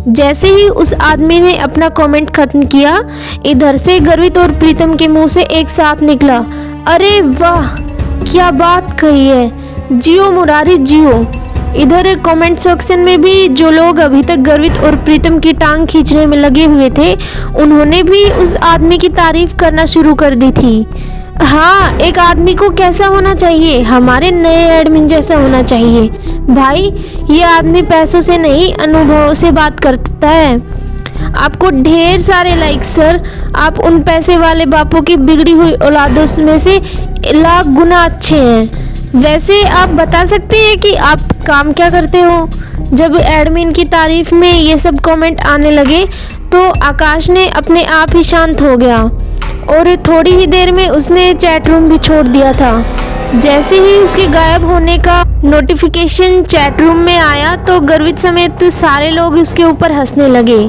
जैसे ही उस आदमी ने अपना कमेंट खत्म किया, इधर से गर्वित और प्रीतम के मुंह से एक साथ निकला, अरे वाह क्या बात कही है, जियो मुरारी जियो। इधर कमेंट सेक्शन में भी जो लोग अभी तक गर्वित और प्रीतम की टांग खींचने में लगे हुए थे, उन्होंने भी उस आदमी की तारीफ करना शुरू कर दी थी। हाँ, एक आदमी को कैसा होना चाहिए, हमारे नए एडमिन जैसा होना चाहिए। भाई ये आदमी पैसों से नहीं अनुभव से बात करता है। आपको ढेर सारे लाइक सर। आप उन पैसे वाले बापों की बिगड़ी हुई औलादों में से लाख गुना अच्छे हैं। वैसे आप बता सकते हैं कि आप काम क्या करते हो? जब एडमिन की तारीफ में ये सब कमेंट आने लगे तो आकाश ने अपने आप ही शांत हो गया और थोड़ी ही देर में उसने चैट रूम भी छोड़ दिया था। जैसे ही उसके गायब होने का नोटिफिकेशन चैट रूम में आया तो गर्वित समेत सारे लोग उसके ऊपर हंसने लगे।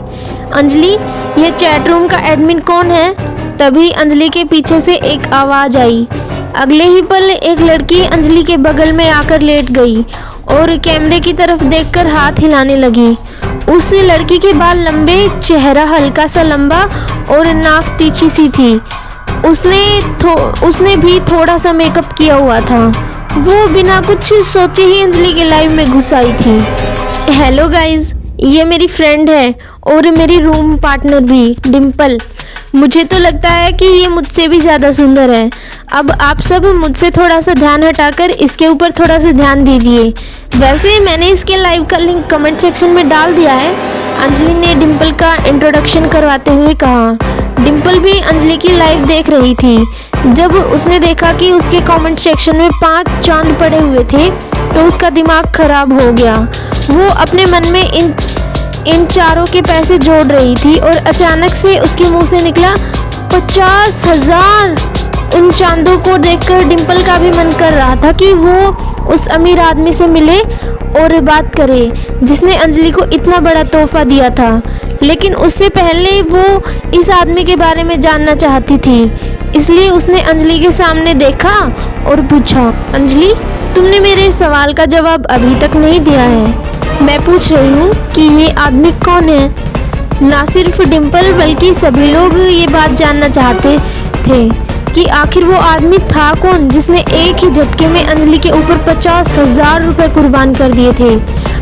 अंजलि, ये चैट रूम का एडमिन कौन है? तभी अंजलि के पीछे से एक आवाज़ आई। अगले ही पल एक लड़की अंजलि के बगल में आकर लेट गई और कैमरे की तरफ देखकर हाथ हिलाने लगी। उस लड़की के बाल लंबे, चेहरा हल्का सा लंबा और नाक तीखी सी थी। उसने भी थोड़ा सा मेकअप किया हुआ था। वो बिना कुछ सोचे ही अंजलि के लाइव में घुस आई थी। हेलो गाइज, ये मेरी फ्रेंड है और मेरी रूम पार्टनर भी, डिम्पल। मुझे तो लगता है कि ये मुझसे भी ज़्यादा सुंदर है। अब आप सब मुझसे थोड़ा सा ध्यान हटाकर इसके ऊपर थोड़ा सा ध्यान दीजिए। वैसे मैंने इसके लाइव का लिंक कमेंट सेक्शन में डाल दिया है। अंजलि ने डिम्पल का इंट्रोडक्शन करवाते हुए कहा। डिम्पल भी अंजलि की लाइव देख रही थी। जब उसने देखा कि उसके कमेंट सेक्शन में 5 चांद पड़े हुए थे तो उसका दिमाग खराब हो गया। वो अपने मन में इन चारों के पैसे जोड़ रही थी और अचानक से उसके मुंह से निकला 50,000। उन चांदों को देखकर डिम्पल का भी मन कर रहा था कि वो उस अमीर आदमी से मिले और बात करे जिसने अंजलि को इतना बड़ा तोहफा दिया था, लेकिन उससे पहले वो इस आदमी के बारे में जानना चाहती थी। इसलिए उसने अंजलि के सामने देखा और पूछा, अंजलि, तुमने मेरे सवाल का जवाब अभी तक नहीं दिया है। मैं पूछ रही हूँ कि ये आदमी कौन है? ना सिर्फ डिम्पल बल्कि सभी लोग ये बात जानना चाहते थे कि आखिर वो आदमी था कौन जिसने एक ही झटके में अंजलि के ऊपर 50,000 रुपये कुर्बान कर दिए थे।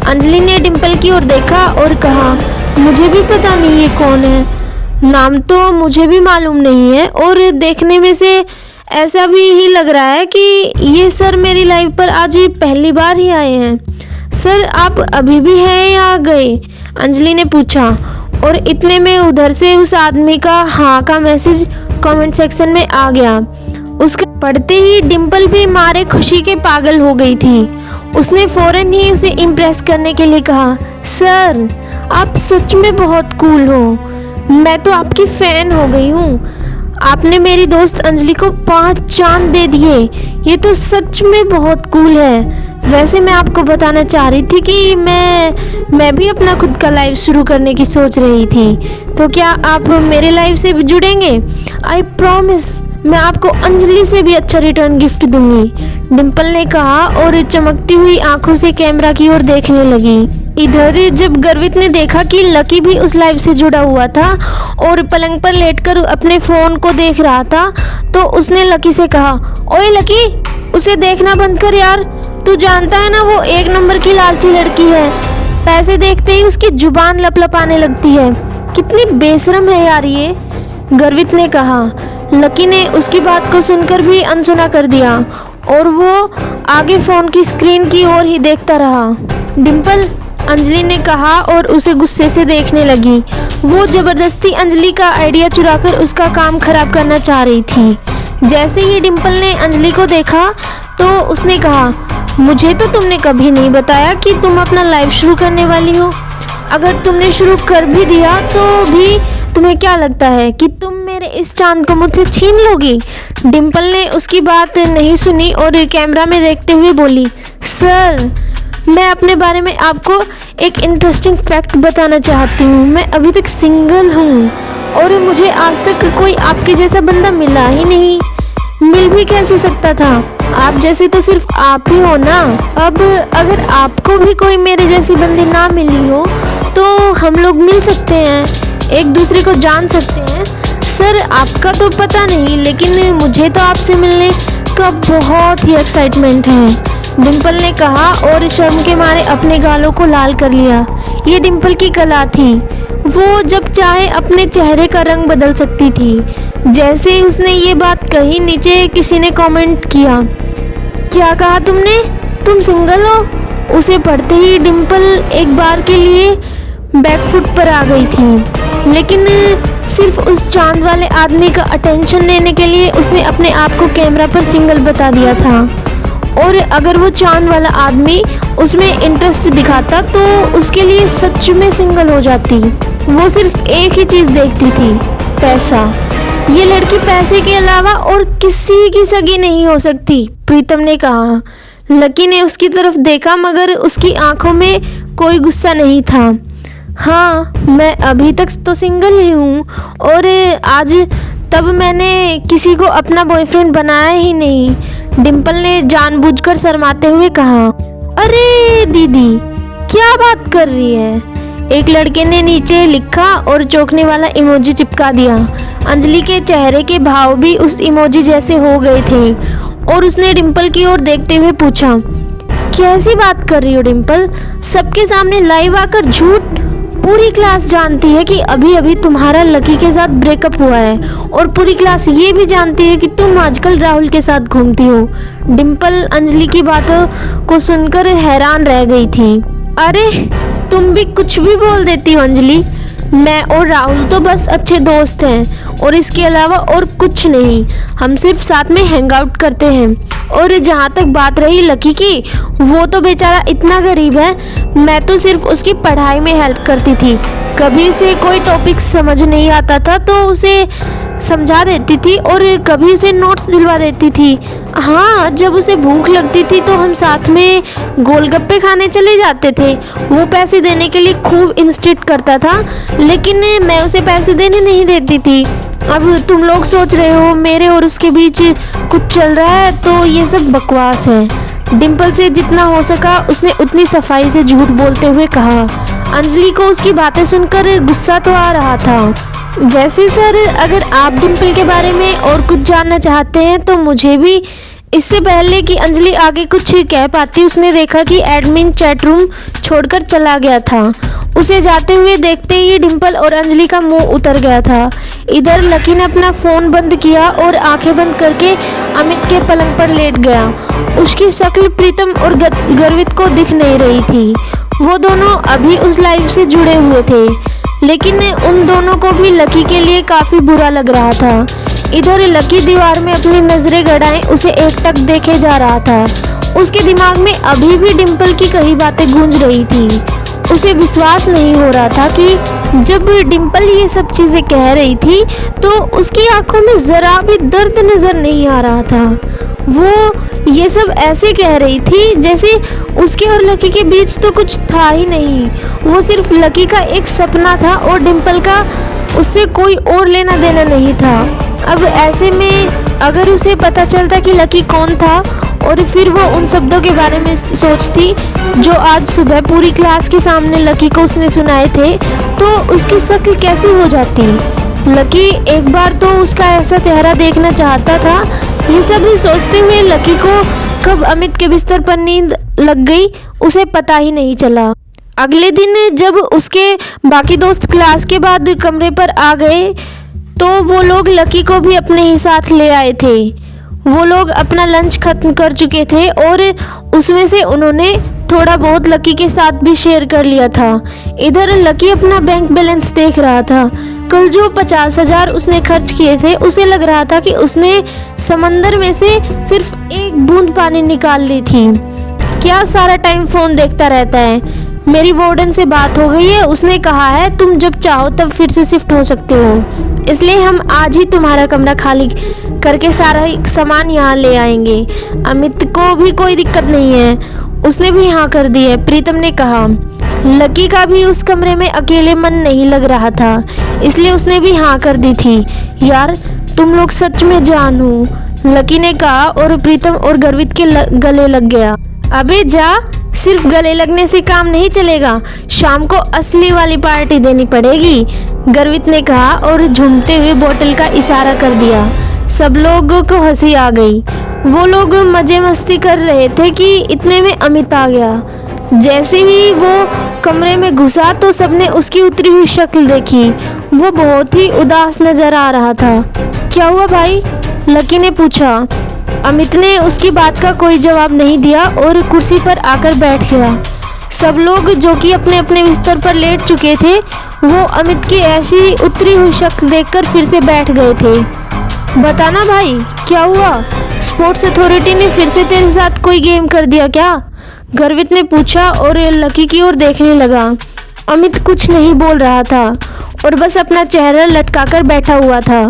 अंजलि ने डिम्पल की ओर देखा और कहा, मुझे भी पता नहीं ये कौन है। नाम तो मुझे भी मालूम नहीं है और देखने में से ऐसा भी ही लग रहा है कि ये सर मेरी लाइव पर आज पहली बार ही आए हैं। सर आप अभी भी हैं या आ गए? अंजलि ने पूछा और इतने में उधर से उस आदमी का हाँ का मैसेज कमेंट सेक्शन में आ गया। उसके पढ़ते ही डिम्पल भी मारे खुशी के पागल हो गई थी। उसने फौरन ही उसे इम्प्रेस करने के लिए कहा, सर आप सच में बहुत कूल हो, मैं तो आपकी फ़ैन हो गई हूँ। आपने मेरी दोस्त अंजलि को 5 चांद दे दिए, ये तो सच में बहुत कूल है। वैसे मैं आपको बताना चाह रही थी कि मैं भी अपना खुद का लाइव शुरू करने की सोच रही थी, तो क्या आप मेरे लाइव से भी जुड़ेंगे? आई प्रॉमिस मैं आपको अंजलि से भी अच्छा रिटर्न गिफ्ट दूंगी, डिम्पल ने कहा और चमकती हुई आंखों से कैमरा की ओर देखने लगी। इधर जब गर्वित ने देखा कि लकी भी उस लाइव से जुड़ा हुआ था और पलंग पर लेटकर अपने फ़ोन को देख रहा था, तो उसने लकी से कहा, ओए लकी, उसे देखना बंद कर यार, तू जानता है ना वो 1 नंबर की लालची लड़की है। पैसे देखते ही उसकी जुबान लपलपाने लगती है, कितनी बेशरम है यार ये, गर्वित ने कहा। लकी ने उसकी बात को सुनकर भी अनसुना कर दिया और वो आगे फ़ोन की स्क्रीन की ओर ही देखता रहा। डिम्पल, अंजलि ने कहा और उसे गुस्से से देखने लगी। वो ज़बरदस्ती अंजलि का आइडिया चुराकर उसका काम खराब करना चाह रही थी। जैसे ही डिम्पल ने अंजलि को देखा तो उसने कहा, मुझे तो तुमने कभी नहीं बताया कि तुम अपना लाइव शुरू करने वाली हो। अगर तुमने शुरू कर भी दिया तो भी तुम्हें क्या लगता है कि तुम मेरे इस चांद को मुझसे छीन लोगी? डिम्पल ने उसकी बात नहीं सुनी और कैमरा में देखते हुए बोली, सर मैं अपने बारे में आपको एक इंटरेस्टिंग फैक्ट बताना चाहती हूँ। मैं अभी तक सिंगल हूँ और मुझे आज तक कोई आपके जैसा बंदा मिला ही नहीं। मिल भी कैसे सकता था, आप जैसी तो सिर्फ आप ही हो ना। अब अगर आपको भी कोई मेरे जैसी बंदी ना मिली हो तो हम लोग मिल सकते हैं, एक दूसरे को जान सकते हैं। सर आपका तो पता नहीं, लेकिन मुझे तो आपसे मिलने का बहुत ही एक्साइटमेंट है, डिम्पल ने कहा और शर्म के मारे अपने गालों को लाल कर लिया। ये डिम्पल की कला थी, वो जब चाहे अपने चेहरे का रंग बदल सकती थी। जैसे ही उसने ये बात कही, नीचे किसी ने कमेंट किया, क्या कहा तुमने, तुम सिंगल हो? उसे पढ़ते ही डिम्पल एक बार के लिए बैकफुट पर आ गई थी, लेकिन सिर्फ उस चांद वाले आदमी का अटेंशन लेने के लिए उसने अपने आप को कैमरा पर सिंगल बता दिया था। और अगर वो चांद वाला आदमी उसमें इंटरेस्ट दिखाता तो उसके लिए सच में सिंगल हो जाती। वो सिर्फ एक ही चीज़ देखती थी, पैसा। ये लड़की पैसे के अलावा और किसी की सगी नहीं हो सकती, प्रीतम ने कहा। लकी ने उसकी तरफ देखा मगर उसकी आंखों में कोई गुस्सा नहीं था। हाँ, मैं अभी तक तो सिंगल ही हूँ और आज तब मैंने किसी को अपना बॉयफ्रेंड बनाया ही नहीं, डिम्पल ने जानबूझकर शर्माते हुए कहा। अरे दीदी, क्या बात कर रही है? एक लड़के ने नीचे लिखा और चौंकने वाला इमोजी चिपका दिया। अंजलि के चेहरे के भाव भी उस इमोजी जैसे हो गए थे और उसने डिम्पल की ओर देखते हुए पूछा, कैसी बात कर रही हो डिम्पल? सबके सामने लाइव आकर झूठ? पूरी क्लास जानती है कि अभी अभी तुम्हारा लकी के साथ ब्रेकअप हुआ है और पूरी क्लास ये भी जानती है कि तुम आजकल राहुल के साथ घूमती हो। डिम्पल अंजलि की बातों को सुनकर हैरान रह गई थी। अरे तुम भी कुछ भी बोल देती हो अंजलि, मैं और राहुल तो बस अच्छे दोस्त हैं और इसके अलावा और कुछ नहीं। हम सिर्फ साथ में हैंग आउट करते हैं। और जहाँ तक बात रही लकी की, वो तो बेचारा इतना गरीब है, मैं तो सिर्फ उसकी पढ़ाई में हेल्प करती थी। कभी उसे कोई टॉपिक समझ नहीं आता था तो उसे समझा देती थी और कभी उसे नोट्स दिलवा देती थी। हाँ, जब उसे भूख लगती थी तो हम साथ में गोलगप्पे खाने चले जाते थे। वो पैसे देने के लिए खूब इंसिस्ट करता था, लेकिन मैं उसे पैसे देने नहीं देती थी। अब तुम लोग सोच रहे हो मेरे और उसके बीच कुछ चल रहा है, तो ये सब बकवास है। डिम्पल से जितना हो सका उसने उतनी सफाई से झूठ बोलते हुए कहा। अंजलि को उसकी बातें सुनकर गुस्सा तो आ रहा था। वैसे सर, अगर आप डिम्पल के बारे में और कुछ जानना चाहते हैं तो मुझे भी। इससे पहले कि अंजलि आगे कुछ कह पाती, उसने देखा कि एडमिन चैट रूम छोड़कर चला गया था। उसे जाते हुए देखते ही डिम्पल और अंजलि का मुंह उतर गया था। इधर लकी ने अपना फ़ोन बंद किया और आंखें बंद करके अमित के पलंग पर लेट गया। उसकी शक्ल प्रीतम और गर्वित को दिख नहीं रही थी। वो दोनों अभी उस लाइव से जुड़े हुए थे, लेकिन उन दोनों को भी लकी के लिए काफ़ी बुरा लग रहा था। इधर लकी दीवार में अपनी नजरें गड़ाए उसे एकटक देखे जा रहा था। उसके दिमाग में अभी भी डिम्पल की कही बातें गूंज रही थी। उसे विश्वास नहीं हो रहा था कि जब डिम्पल ये सब चीजें कह रही थी तो उसकी आंखों में जरा भी दर्द नजर नहीं आ रहा था। वो ये सब ऐसे कह रही थी जैसे उसके और लकी के बीच तो कुछ था ही नहीं। वो सिर्फ लकी का एक सपना था और डिम्पल का उससे कोई और लेना देना नहीं था। अब ऐसे में अगर उसे पता चलता कि लकी कौन था और फिर वो उन शब्दों के बारे में सोचती जो आज सुबह पूरी क्लास के सामने लकी को उसने सुनाए थे, तो उसकी शक्ल कैसी हो जाती। लकी एक बार तो उसका ऐसा चेहरा देखना चाहता था। ये सब सोचते हुए लकी को कब अमित के बिस्तर पर नींद लग गई उसे पता ही नहीं चला। अगले दिन जब उसके बाकी दोस्त क्लास के बाद कमरे पर आ गए तो वो लोग लकी को भी अपने ही साथ ले आए थे। वो लोग अपना लंच खत्म कर चुके थे और उसमें से उन्होंने थोड़ा बहुत लकी के साथ भी शेयर कर लिया था। इधर लकी अपना बैंक बैलेंस देख रहा था। कल जो 50,000 उसने खर्च किए थे उसे लग रहा था कि उसने समंदर में से सिर्फ एक बूंद पानी निकाल ली थी। क्या सारा टाइम फोन देखता रहता है। मेरी वार्डन से बात हो गई है, उसने कहा है तुम जब चाहो तब फिर से शिफ्ट हो सकते हो, इसलिए हम आज ही तुम्हारा कमरा खाली करके सारा सामान यहाँ ले आएंगे। अमित को भी कोई दिक्कत नहीं है, उसने भी हाँ कर दी है, प्रीतम ने कहा। लकी का भी उस कमरे में अकेले मन नहीं लग रहा था, इसलिए उसने भी हाँ कर दी थी। यार तुम लोग सच में जान हो, लकी ने कहा और प्रीतम और गर्वित के गले लग गया। अबे जा, सिर्फ गले लगने से काम नहीं चलेगा, शाम को असली वाली पार्टी देनी पड़ेगी, गर्वित ने कहा और झूमते हुए बोतल का इशारा कर दिया। सब लोगों को हंसी आ गई। वो लोग मजे मस्ती कर रहे थे कि इतने में अमित आ गया। जैसे ही वो कमरे में घुसा तो सबने उसकी उतरी हुई शक्ल देखी। वो बहुत ही उदास नजर आ रहा था। क्या हुआ भाई? लकी ने पूछा। अमित ने उसकी बात का कोई जवाब नहीं दिया और कुर्सी पर आकर बैठ गया। सब लोग जो कि अपने अपने बिस्तर पर लेट चुके थे वो अमित की ऐसी उतरी हुई शक्ल देखकर फिर से बैठ गए थे। बताना भाई क्या हुआ? स्पोर्ट्स अथॉरिटी ने फिर से तेरे साथ कोई गेम कर दिया क्या? गर्वित ने पूछा और लकी की ओर देखने लगा। अमित कुछ नहीं बोल रहा था और बस अपना चेहरा लटकाकर बैठा हुआ था।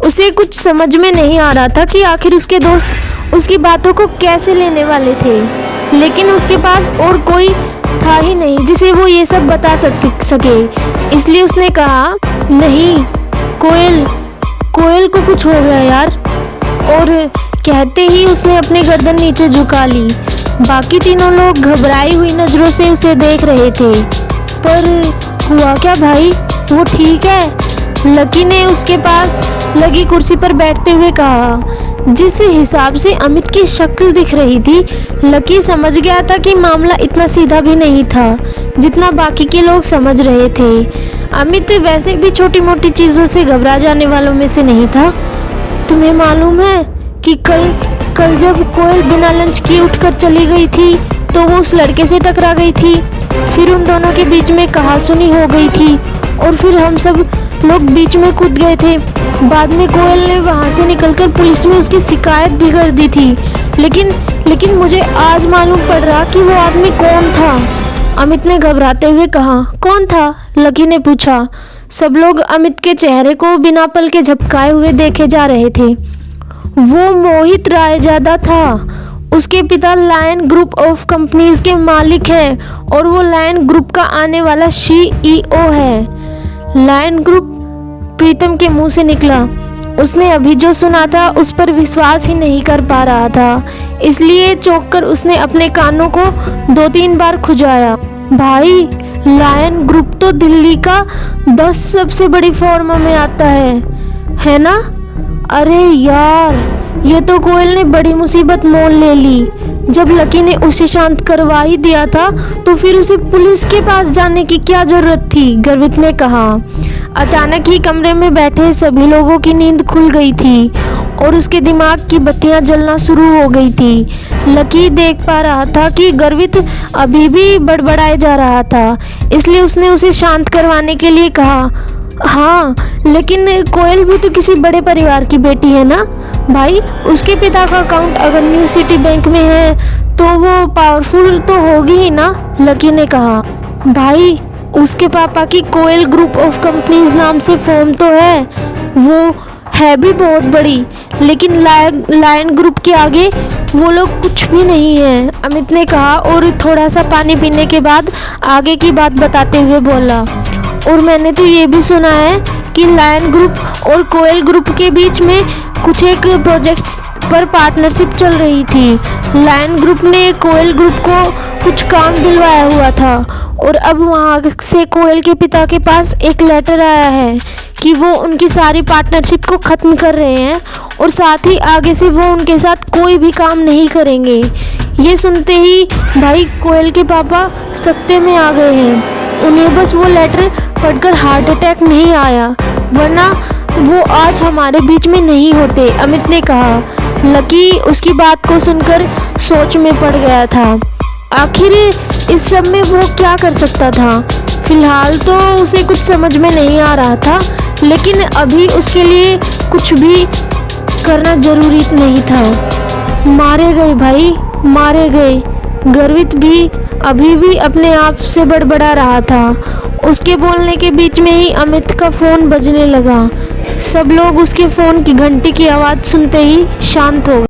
उसे कुछ समझ में नहीं आ रहा था कि आखिर उसके दोस्त उसकी बातों को कैसे लेने वाले थे, लेकिन उसके पास और कोई था ही नहीं जिसे वो ये सब बता सके। इसलिए उसने कहा, नहीं कोयल को कुछ हो गया यार, और कहते ही उसने अपनी गर्दन नीचे झुका ली। बाकी तीनों लोग घबराई हुई नजरों से उसे देख रहे थे। पर हुआ क्या भाई, वो ठीक है? लकी ने उसके पास लगी कुर्सी पर बैठते हुए कहा। जिस हिसाब से अमित की शक्ल दिख रही थी, लकी समझ गया था कि मामला इतना सीधा भी नहीं था जितना बाकी के लोग समझ रहे थे। अमित वैसे भी छोटी मोटी चीज़ों से घबरा जाने वालों में से नहीं था। तुम्हें मालूम है कि कल जब कोयल बिना लंच किए उठकर चली गई थी तो वो उस लड़के से टकरा गई थी, फिर उन दोनों के बीच में कहासुनी हो गई थी और फिर हम सब लोग बीच में कूद गए थे। बाद में कोयल ने वहाँ से निकलकर पुलिस में उसकी शिकायत भी कर दी थी, लेकिन मुझे आज मालूम पड़ रहा कि वो आदमी कौन था। अमित ने घबराते हुए कहा। कौन था? लकी ने पूछा। सब लोग अमित के चेहरे को बिना पल के झपकाए हुए देखे जा रहे थे। वो मोहित रायजादा था। उसके पिता लायन ग्रुप ऑफ कंपनीज के मालिक हैं और वो लायन ग्रुप का आने वाला CEO है। Lion group? प्रीतम के मुंह से निकला। उसने अभी जो सुना था उस पर विश्वास ही नहीं कर पा रहा था, इसलिए चौंककर उसने अपने कानों को 2-3 बार खुजाया। भाई, लायन ग्रुप तो दिल्ली का 10 सबसे बड़ी फर्म में आता है ना? अरे यार, ये तो कोयल ने बड़ी मुसीबत मोल ले ली। जब लकी ने उसे शांत करवा ही दिया था तो फिर उसे पुलिस के पास जाने की क्या जरूरत थी, गर्वित ने कहा। अचानक ही कमरे में बैठे सभी लोगों की नींद खुल गई थी और उसके दिमाग की बत्तियां जलना शुरू हो गई थी। लकी देख पा रहा था कि गर्वित अभी भी बड़बड़ाए जा रहा था, इसलिए उसने उसे शांत करवाने के लिए कहा, हाँ, लेकिन कोयल भी तो किसी बड़े परिवार की बेटी है ना भाई। उसके पिता का अकाउंट अगर न्यू सिटी बैंक में है तो वो पावरफुल तो होगी ही ना, लकी ने कहा। भाई, उसके पापा की कोयल ग्रुप ऑफ कंपनीज नाम से फर्म तो है, वो है भी बहुत बड़ी, लेकिन लायन ग्रुप के आगे वो लोग कुछ भी नहीं है, अमित ने कहा और थोड़ा सा पानी पीने के बाद आगे की बात बताते हुए बोला। और मैंने तो ये भी सुना है कि लायन ग्रुप और कोयल ग्रुप के बीच में कुछ एक प्रोजेक्ट्स पर पार्टनरशिप चल रही थी। लायन ग्रुप ने कोयल ग्रुप को कुछ काम दिलवाया हुआ था और अब वहाँ से कोयल के पिता के पास एक लेटर आया है कि वो उनकी सारी पार्टनरशिप को ख़त्म कर रहे हैं और साथ ही आगे से वो उनके साथ कोई भी काम नहीं करेंगे। ये सुनते ही भाई कोयल के पापा सकते में आ गए हैं। उन्हें बस वो लेटर पढ़कर हार्ट अटैक नहीं आया, वरना वो आज हमारे बीच में नहीं होते, अमित ने कहा। लकी उसकी बात को सुनकर सोच में पड़ गया था। आखिर इस सब में वो क्या कर सकता था। फिलहाल तो उसे कुछ समझ में नहीं आ रहा था, लेकिन अभी उसके लिए कुछ भी करना जरूरी नहीं था। मारे गए भाई, मारे गए। गर्वित भी अभी भी अपने आप से बड़बड़ा रहा था। उसके बोलने के बीच में ही अमित का फ़ोन बजने लगा। सब लोग उसके फ़ोन की घंटी की आवाज़ सुनते ही शांत हो गए।